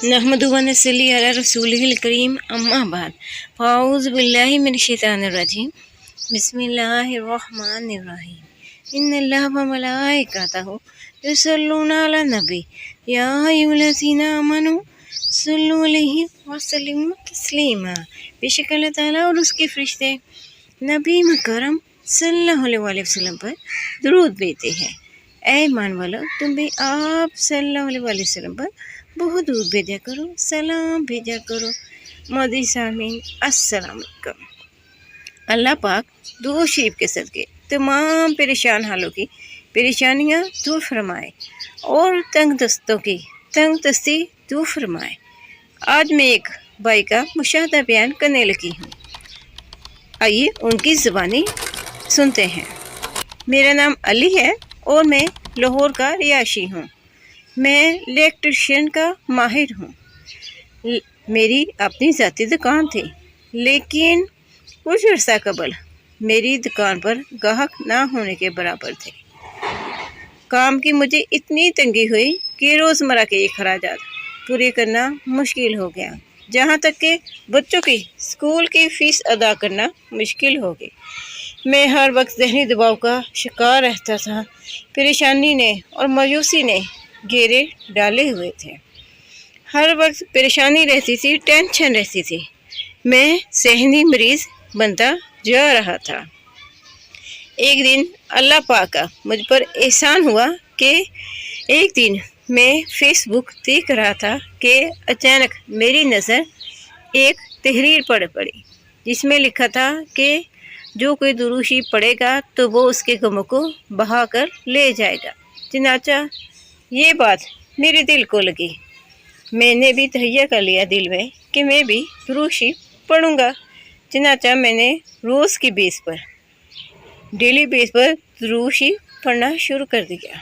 नहमदुहु व नसल्ली अला रसूलिहिल करीम अम्मा बाद फ़ाऊज़ु बिल्लाहि मिनश शैतानिर रजीम बिस्मिल्लाहिर रहमानिर रहीम इन्नल्लाह व मलाइकतहु युसल्लूना अला नबी या अय्युहल्लज़ीना आमनू सल्लु अलैहि व सल्लिमू तस्लीमा। बेशक अल्लाह ताला और उसके फरिश्ते नबी मुकर्रम सल्लल्लाहु अलैहि वसल्लम पर दुरूद भेजते हैं। ऐ ईमान वालों, तुम भी आप सल्लल्लाहु अलैहि वसल्लम पर बहुत दूध भेजा करो, सलाम भेजा करो। मोदी सामीन अस्सलाम वालेकुम। अल्लाह पाक दुआ शरीफ के सदके तमाम परेशान हालों की परेशानियां दूर फरमाए और तंग दस्तों की तंग दस्ती दूर फरमाए। आज मैं एक भाई का मुशाहदा बयान करने लगी हूँ। आइए उनकी ज़ुबानी सुनते हैं। मेरा नाम अली है और मैं लाहौर का रिहायशी हूँ। मैं इलेक्ट्रिशियन का माहिर हूँ। मेरी अपनी ज़ाती दुकान थी, लेकिन कुछ अर्सा कबल मेरी दुकान पर गाहक ना होने के बराबर थे। काम की मुझे इतनी तंगी हुई कि रोज़मर्रा के अखराजात पूरे करना मुश्किल हो गया, जहाँ तक कि बच्चों की स्कूल की फ़ीस अदा करना मुश्किल हो गई। मैं हर वक्त ज़हनी दबाव का शिकार रहता था। परेशानी ने और मायूसी ने घेरे डाले हुए थे। हर वक्त परेशानी रहती थी, टेंशन रहती थी। मैं ज़हनी मरीज़ बनता जा रहा था। एक दिन अल्लाह पाक का मुझ पर एहसान हुआ कि एक दिन मैं फेसबुक देख रहा था कि अचानक मेरी नज़र एक तहरीर पर पड़ी, जिसमें लिखा था कि जो कोई दुरूशी पढ़ेगा तो वो उसके गमों को बहा कर ले जाएगा। चनाचा ये बात मेरे दिल को लगी। मैंने भी तहैया कर लिया दिल में कि मैं भी दुरूशी पढ़ूंगा। चनाचा मैंने रोज़ की बेस पर डेली बेस पर दुरूशी पढ़ना शुरू कर दिया।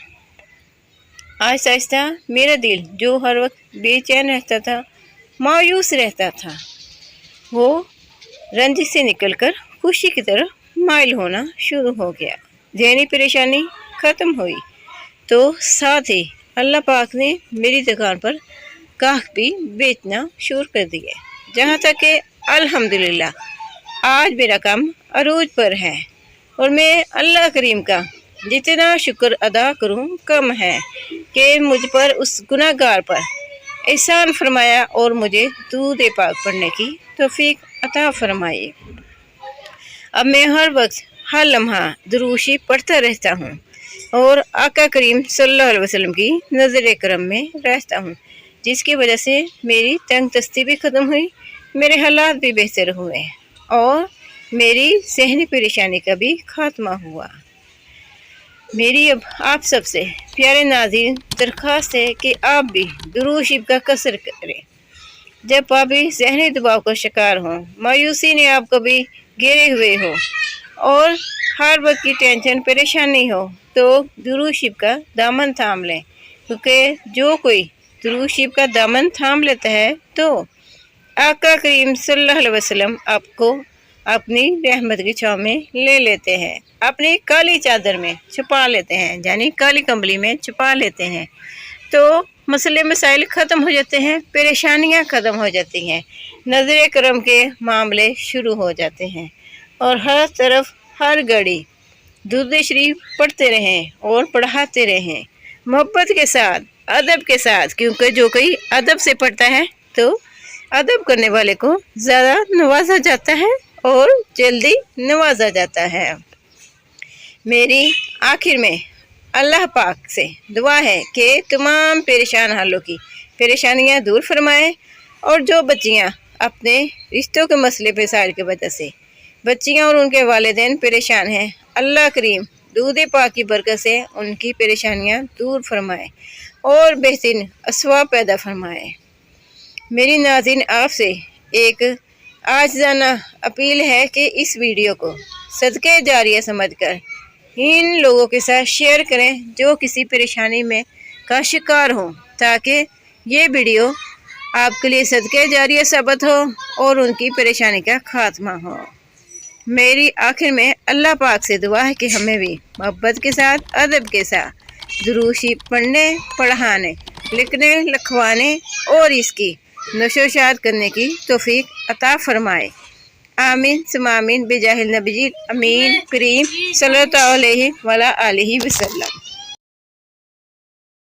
आहिस्ता आहिस्ता मेरा दिल, जो हर वक्त बेचैन रहता था, मायूस रहता था, वो रंजिश से निकलकर खुशी की तरफ माइल होना शुरू हो गया। ज़हनी परेशानी ख़त्म हुई तो साथ ही अल्लाह पाक ने मेरी दुकान पर गाहक भी बेचना शुरू कर दिए, जहाँ तक कि अल्हम्दुलिल्लाह आज मेरा काम अरूज पर है। और मैं अल्लाह करीम का जितना शुक्र अदा करूँ कम है कि मुझ पर उस गुनाहगार पर एहसान फरमाया और मुझे दूध पाक पढ़ने की तौफीक अता फरमाई। अब मैं हर वक्त हर लम्हा दुरूशी पढ़ता रहता हूँ और आका करीम सल्लल्लाहु अलैहि वसल्लम की नज़र करम में रहता हूँ, जिसकी वजह से मेरी तंग दस्ती भी ख़त्म हुई, मेरे हालात भी बेहतर हुए और मेरी ज़हनी परेशानी का भी खात्मा हुआ। मेरी अब आप सबसे प्यारे नाज़रीन दरख्वास्त है कि आप भी दुरूद शरीफ का कसर करें। जब आप भी ज़हनी दबाव का शिकार हों, मायूसी ने आप कभी घेरे हुए हो और हर वक्त की टेंशन परेशानी हो, तो दुरूद शरीफ का दामन थाम लें, क्योंकि जो कोई दुरूद शरीफ का दामन थाम लेता है तो आका करीम सल्लल्लाहु अलैहि वसल्लम आपको अपनी रहमत की छाँव में ले लेते हैं, अपनी काली चादर में छुपा लेते हैं, यानी काली कंबली में छुपा लेते हैं। तो मसले मसाइल ख़त्म हो जाते हैं, परेशानियां ख़त्म हो जाती हैं, नज़र करम के मामले शुरू हो जाते हैं और हर तरफ हर घड़ी दुरूद शरीफ पढ़ते रहें और पढ़ाते रहें, मोहब्बत के साथ, अदब के साथ, क्योंकि जो कोई अदब से पढ़ता है तो अदब करने वाले को ज़्यादा नवाजा जाता है और जल्दी नवाजा जाता है। मेरी आखिर में अल्लाह पाक से दुआ है कि तमाम परेशान हालों की परेशानियां दूर फरमाए और जो बच्चियां अपने रिश्तों के मसले मसाइल की वजह से बच्चियां और उनके वालिदैन परेशान हैं, अल्लाह करीम दूध पाक की बरकत से उनकी परेशानियां दूर फरमाए और बेहतरीन असवाब पैदा फरमाए। मेरी नाज़रीन आपसे एक आजिज़ाना अपील है कि इस वीडियो को सदक़े जारिया समझकर इन लोगों के साथ शेयर करें जो किसी परेशानी में का शिकार हो, ताकि ये वीडियो आपके लिए सदक़े जारिया साबित हो और उनकी परेशानी का खात्मा हो। मेरी आखिर में अल्लाह पाक से दुआ है कि हमें भी मोहब्बत के साथ, अदब के साथ दुरूद शरीफ पढ़ने, पढ़ाने, लिखने, लिखवाने اور اس کی نشوشات کرنے کی توفیق عطا فرمائے۔ آمین ثم آمین بجاہ النبی امین کریم صلی اللہ علیہ وآلہ وسلم۔